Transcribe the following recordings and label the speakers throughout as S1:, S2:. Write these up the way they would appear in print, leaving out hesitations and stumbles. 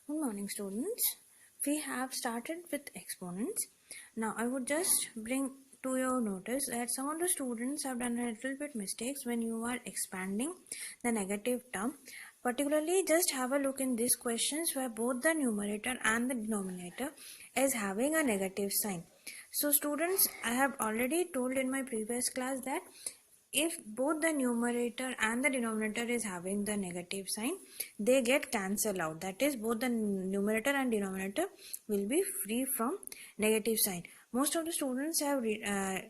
S1: Good morning, students. We have started with exponents. Now, I would just bring to your notice that some of the students have done a little bit mistakes when you are expanding the negative term. Particularly, just have a look in these questions where both the numerator and the denominator is having a negative sign. So, students, I have already told in my previous class that if both the numerator and the denominator is having the negative sign, they get cancelled out. That is, both the numerator and denominator will be free from negative sign. Most of the students have written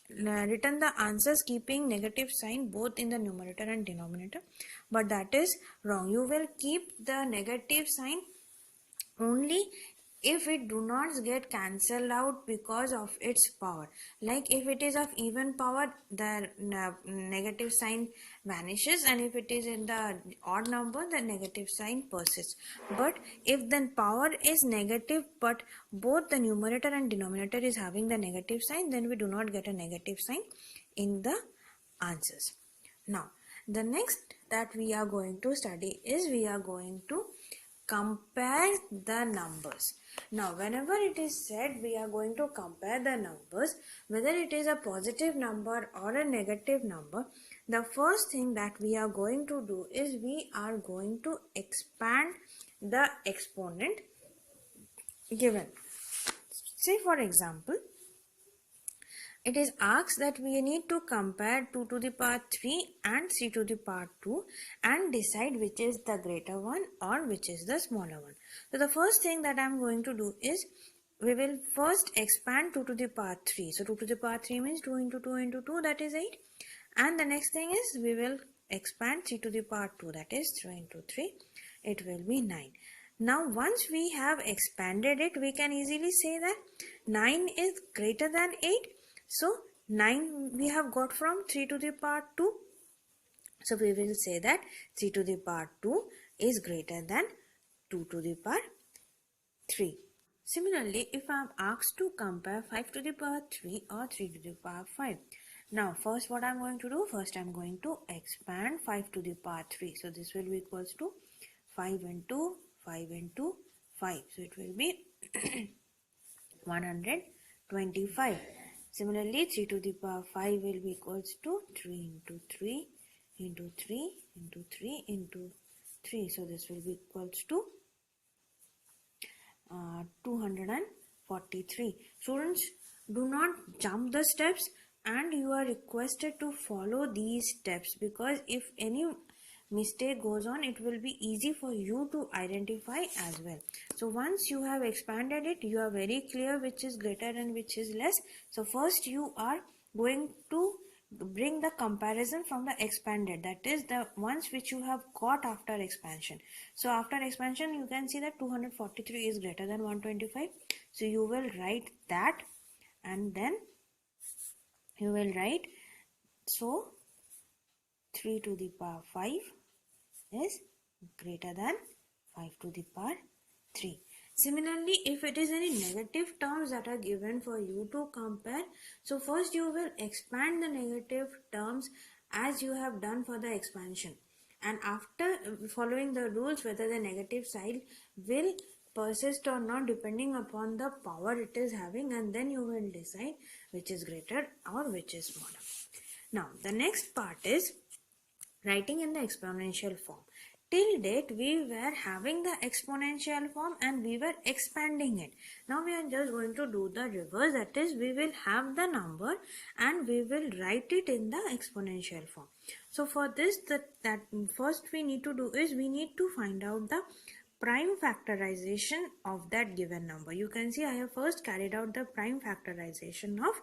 S1: the answers keeping negative sign both in the numerator and denominator, but that is wrong. You will keep the negative sign only if it do not get cancelled out because of its power. Like if it is of even power, the negative sign vanishes, and if it is in the odd number, the negative sign persists. But if the power is negative but both the numerator and denominator is having the negative sign, then we do not get a negative sign in the answers. Now the next that we are going to study is we are going to compare the numbers. Now, whenever it is said we are going to compare the numbers, whether it is a positive number or a negative number, the first thing that we are going to do is we are going to expand the exponent given. Say for example, it is asked that we need to compare 2 to the power 3 and 3 to the power 2 and decide which is the greater one or which is the smaller one. So the first thing that I am going to do is we will first expand 2 to the power 3. So 2 to the power 3 means 2 into 2 into 2, that is 8. And the next thing is we will expand 3 to the power 2, that is 3 into 3, it will be 9. Now once we have expanded it, we can easily say that 9 is greater than 8. So 9 we have got from 3 to the power 2. So we will say that 3 to the power 2 is greater than 2 to the power 3. Similarly, if I am asked to compare 5 to the power 3 or 3 to the power 5. Now first what I am going to do, first I am going to expand 5 to the power 3. So this will be equals to 5 into 5 into 5. So it will be 125. Similarly, 3 to the power 5 will be equals to 3 into 3 into 3 into 3 into 3. So this will be equals to 243. Students, do not jump the steps and you are requested to follow these steps, because if any mistake goes on, it will be easy for you to identify as well. So once you have expanded it, you are very clear which is greater and which is less. So first you are going to bring the comparison from the expanded, that is the ones which you have got after expansion. So after expansion you can see that 243 is greater than 125. So you will write that, and then you will write, so 3 to the power 5 is greater than 5 to the power 3. Similarly, if it is any negative terms that are given for you to compare, so first you will expand the negative terms as you have done for the expansion, and after following the rules whether the negative side will persist or not depending upon the power it is having, and then you will decide which is greater or which is smaller. Now the next part is writing in the exponential form. Till date we were having the exponential form and we were expanding it. Now we are just going to do the reverse, that is we will have the number and we will write it in the exponential form. So for this, that first we need to do is we need to find out the prime factorization of that given number. You can see I have first carried out the prime factorization of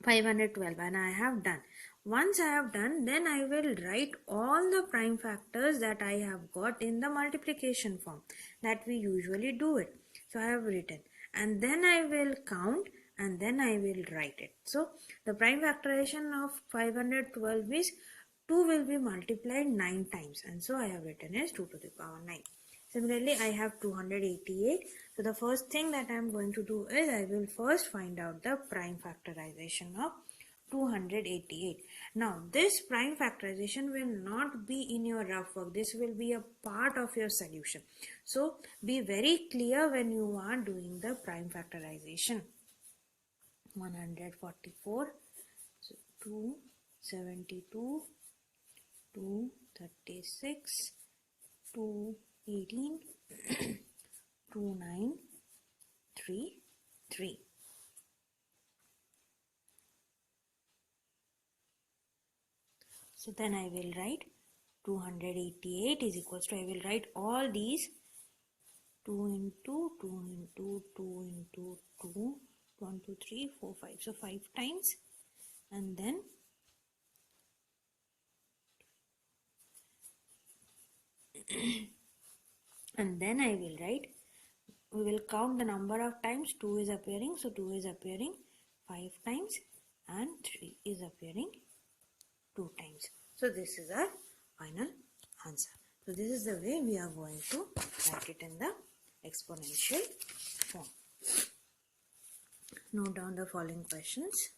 S1: 512 and I have done. Once I have done, then I will write all the prime factors that I have got in the multiplication form that we usually do it. So I have written, and then I will count and then I will write it. So the prime factorization of 512 is 2 will be multiplied 9 times, and so I have written as 2 to the power 9. Similarly, I have 288. So the first thing that I am going to do is I will first find out the prime factorization of 288. Now this prime factorization will not be in your rough work. This will be a part of your solution. So be very clear when you are doing the prime factorization. 144, so 272, 236, 218, 2933. So then I will write 288 is equals to, I will write all these 2 into 2 into 2 into 2, 1, 2, 3, 4, 5. So 5 times, and then I will write, we will count the number of times 2 is appearing. So 2 is appearing 5 times and 3 is appearing 2 times. So this is our final answer. So this is the way we are going to write it in the exponential form. Note down the following questions.